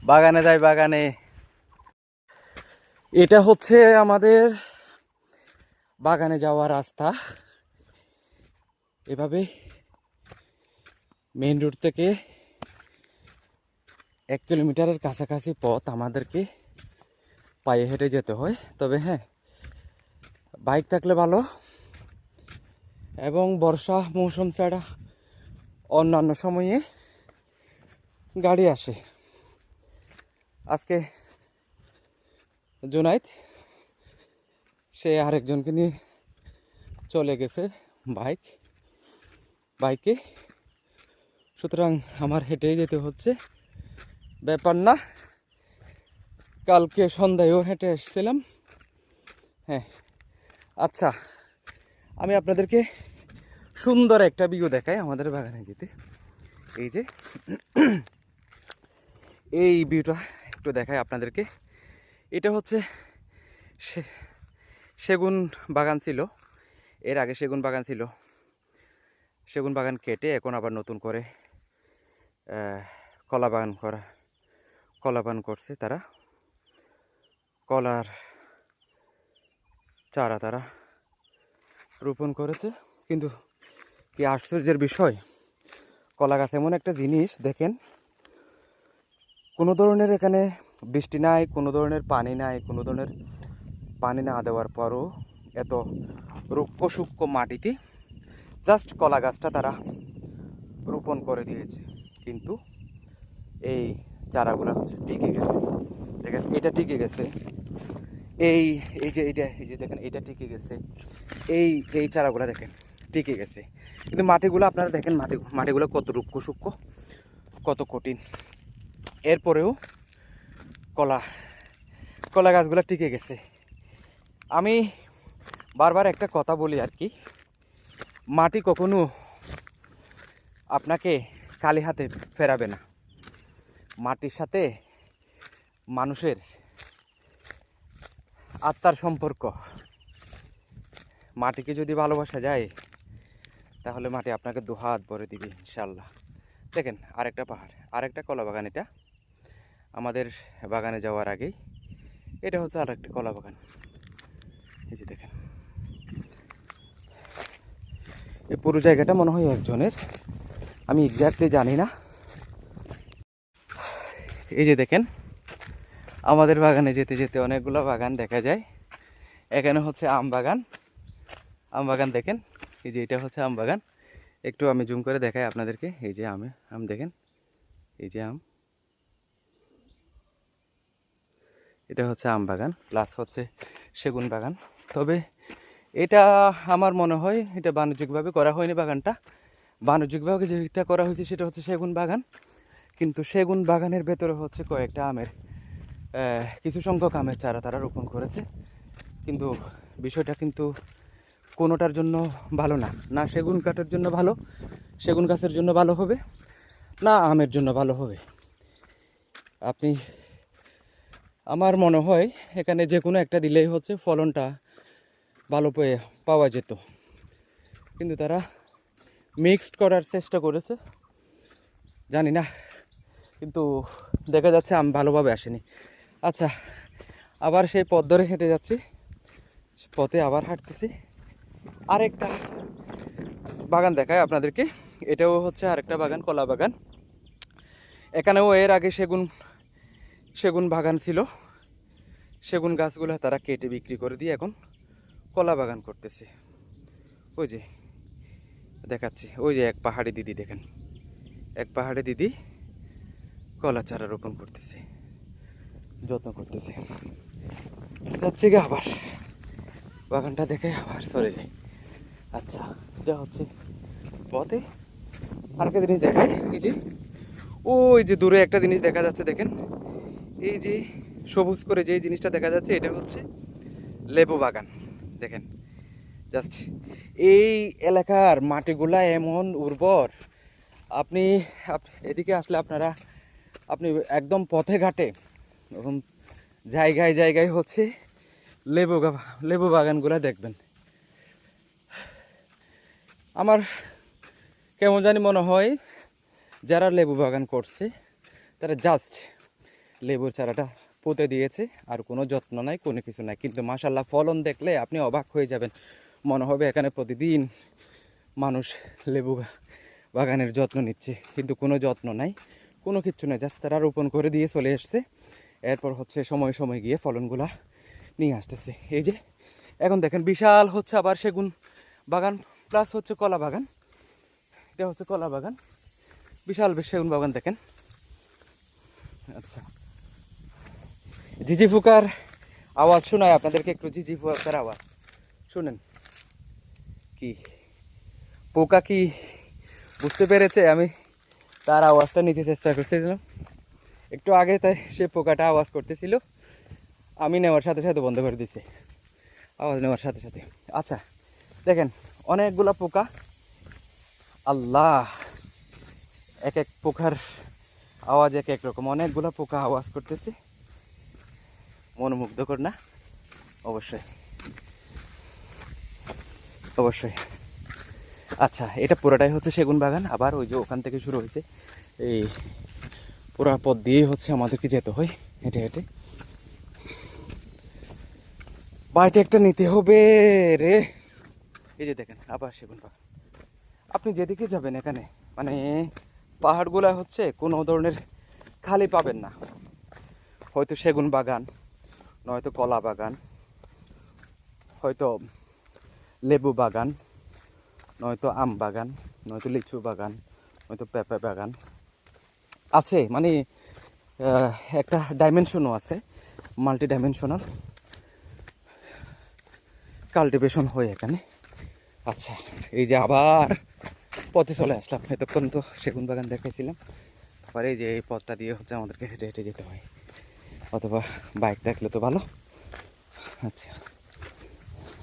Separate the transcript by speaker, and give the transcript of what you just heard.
Speaker 1: বাগানে যাই বাগানে। এটা হচ্ছে আমাদের বাগানে যাওয়ার রাস্তা। এভাবে মেইন রোড থেকে 1 কিলোমিটারের কাছাকাছি পথ আমাদেরকে পায়ে হেঁটে যেতে হয়। তবে হ্যাঁ, বাইক থাকলে ভালো, এবং বর্ষা মৌসুম ছাড়া অন্যান্য সময়ে গাড়ি আসে। আজকে জুনাইদ সে আরেকজনকে নিয়ে চলে গেছে বাইকে, সুতরাং আমার হেঁটেই যেতে হচ্ছে। ব্যাপার না, কালকে সন্ধ্যায়ও হেঁটে এসেছিলাম। হ্যাঁ, আচ্ছা, আমি আপনাদেরকে সুন্দর একটা ভিউ দেখাই আমাদের বাগানে যেতে। এই যে এই ভিউটা একটু দেখাই আপনাদেরকে। এটা হচ্ছে সেগুন বাগান ছিল, এর আগে সেগুন বাগান ছিল। সেগুন বাগান কেটে এখন আবার নতুন করে কলা বাগান করছে তারা। কলার চারা তারা রোপণ করেছে। কিন্তু কি আশ্চর্যের বিষয়, কলা গাছ এমন একটা জিনিস, দেখেন কোনো ধরনের এখানে বৃষ্টি নাই, কোনো ধরনের পানি নাই, কোনো ধরনের পানি না দেওয়ার পরও এত রুক্ষ সূক্ষ্ম মাটিতে জাস্ট কলা গাছটা তারা রোপণ করে দিয়েছে। কিন্তু এই চারাগুলো হচ্ছে টিকে গেছে। দেখেন এটা টিকে গেছে, এই এই যে দেখেন এটা টিকে গেছে, এই চারাগুলো দেখেন টিকে গেছে। কিন্তু মাটিগুলো আপনারা দেখেন, মাটিগুলো কত রুক্ষ সূক্ষ্ম, কত কঠিন। এরপরেও কলা গাছগুলো টিকে গেছে। আমি বারবার একটা কথা বলি আর কি, মাটি কখনো আপনাকে খালি হাতে ফেরাবে না। মাটির সাথে মানুষের আত্মার সম্পর্ক। মাটিকে যদি ভালোবাসা যায় তাহলে মাটি আপনাকে দুহাত ভরে দিবে ইনশাল্লাহ। দেখেন আরেকটা পাহাড়, আরেকটা কলা বাগান। এটা আমাদের বাগানে যাওয়ার আগেই এটা হচ্ছে আরেকটা কলা বাগান। এই যে দেখেন, এই পুরো জায়গাটা মনে হয় একজনের, আমি এক্স্যাক্টলি জানি না। এই যে দেখেন, আমাদের বাগানে যেতে যেতে অনেকগুলো বাগান দেখা যায়। এখানে হচ্ছে আম বাগান দেখেন। এই যে এটা হচ্ছে আম বাগান। একটু আমি জুম করে দেখাই আপনাদেরকে। এই যে আম দেখেন, এই যে আম, এটা হচ্ছে আম বাগান, প্লাস হচ্ছে সেগুন বাগান। তবে এটা আমার মনে হয় এটা বাণিজ্যিকভাবে করা হয়নি। বাগানটা বাণিজ্যিকভাবে যেটা করা হয়েছে সেটা হচ্ছে সেগুন বাগান। কিন্তু সেগুন বাগানের ভেতরে হচ্ছে কয়েকটা আমের কিছু সংখ্যক আমের চারা তারা রোপণ করেছে। কিন্তু বিষয়টা কিন্তু কোনোটার জন্য ভালো না, না সেগুন কাঠের জন্য ভালো, সেগুন গাছের জন্য ভালো হবে, না আমের জন্য ভালো হবে। আপনি, আমার মনে হয় এখানে যে কোনো একটা দিলেই হচ্ছে ফলনটা ভালো পাওয়া যেত। কিন্তু তারা মিক্সড করার চেষ্টা করেছে, জানি না, কিন্তু দেখা যাচ্ছে আম ভালোভাবে আসেনি। আচ্ছা, আবার সেই পথ ধরে হেঁটে যাচ্ছি, পথে আবার হাঁটতেছি। আরেকটা বাগান দেখায় আপনাদেরকে। এটাও হচ্ছে আরেকটা বাগান, কলা বাগান। এখানেও এর আগে সেগুন বাগান ছিল। সেগুন গাছগুলো তারা কেটে বিক্রি করে দিয়ে এখন কলা বাগান করতেছে। ওই যে দেখাচ্ছি, ওই যে এক পাহাড়ি দিদি দেখেন, এক পাহাড়ি দিদি কলা চারা রোপণ করতেছে, যত্ন করতেছে। যাচ্ছে গিয়ে আবার বাগানটা দেখে আবার সরে যায়। আচ্ছা, এটা হচ্ছে পথে আরেকটা জিনিস দেখায়। এই যে ওই যে দূরে একটা জিনিস দেখা যাচ্ছে দেখেন, এই যে সবুজ করে যে জিনিসটা দেখা যাচ্ছে এটা হচ্ছে লেবু বাগান। দেখেন জাস্ট এই এলাকার মাটিগুলা এমন উর্বর, আপনি এদিকে আসলে আপনি একদম পথে ঘাটে জায়গায় জায়গায় হচ্ছে লেবু বাগানগুলা দেখবেন। আমার কেমন জানি মনে হয় যারা লেবু বাগান করছে তারা জাস্ট লেবুর চারাটা পুঁতে দিয়েছে, আর কোনো যত্ন নাই, কোনো কিছু নাই, কিন্তু মাশাল্লাহ ফলন দেখলে আপনি অবাক হয়ে যাবেন। মনে হবে এখানে প্রতিদিন মানুষ লেবু বাগানের যত্ন নিচ্ছে, কিন্তু কোনো যত্ন নাই, কোনো কিচ্ছু নেই, জাস্ট তারা রোপণ করে দিয়ে চলে এসছে। এরপর হচ্ছে সময় সময় গিয়ে ফলনগুলা নিয়ে আসতেছে। এই যে এখন দেখেন বিশাল হচ্ছে আবার সেগুন বাগান প্লাস হচ্ছে কলা বাগান, এটা হচ্ছে কলা বাগান, বিশাল বেশ সেগুন বাগান দেখেন। আচ্ছা, ঝিঝি পোকার আওয়াজ শোনায় আপনাদেরকে একটু, ঝিঝি পোকার আওয়াজ শুনেন। কি পোকা কি বুঝতে পেরেছে আমি তার আওয়াজটা নিতে চেষ্টা করতেছিলাম একটু আগে, তাই সে পোকাটা আওয়াজ করতেছিল, আমি নেওয়ার সাথে সাথে বন্ধ করে দিছি, আওয়াজ নেওয়ার সাথে সাথে। আচ্ছা দেখেন অনেকগুলা পোকা, আল্লাহ, এক এক পোকার আওয়াজ এক এক রকম, অনেকগুলা পোকা আওয়াজ করতেছে, মনোমুগ্ধকর না? অবশ্যই অবশ্যই। আচ্ছা এটা পুরোটাই হচ্ছে সেগুন বাগান, আবার ওই যে ওখান থেকে শুরু হয়েছে, এই পুরা পথ দিয়েই হচ্ছে আমাদেরকে যেতে হয় হেঁটে হেঁটে, বাইকে একটা নিতে হবে রে। এই যে দেখেন আবার সেগুন বাগান, আপনি যেদিকে যাবেন এখানে মানে পাহাড়গুলা হচ্ছে কোনো ধরনের খালি পাবেন না, হয়তো সেগুন বাগান, নয়তো কলা বাগান, হয়তো লেবু বাগান, নয়তো আম বাগান, নয়তো লিচু বাগান, নয়তো পেঁপে বাগান আছে, মানে একটা ডাইমেনশনও আছে, মাল্টি ডাইমেনশনাল কাল্টিভেশন হয় এখানে। আচ্ছা এই যে আবার পথে চলে আসলাম, এতক্ষণ তো সেগুন বাগান দেখাইছিলাম, আবার এই যে এই পথটা দিয়ে হচ্ছে আমাদেরকে হেঁটে হেঁটে যেতে হয়, অথবা বাইক থাকলে তো ভালো। আচ্ছা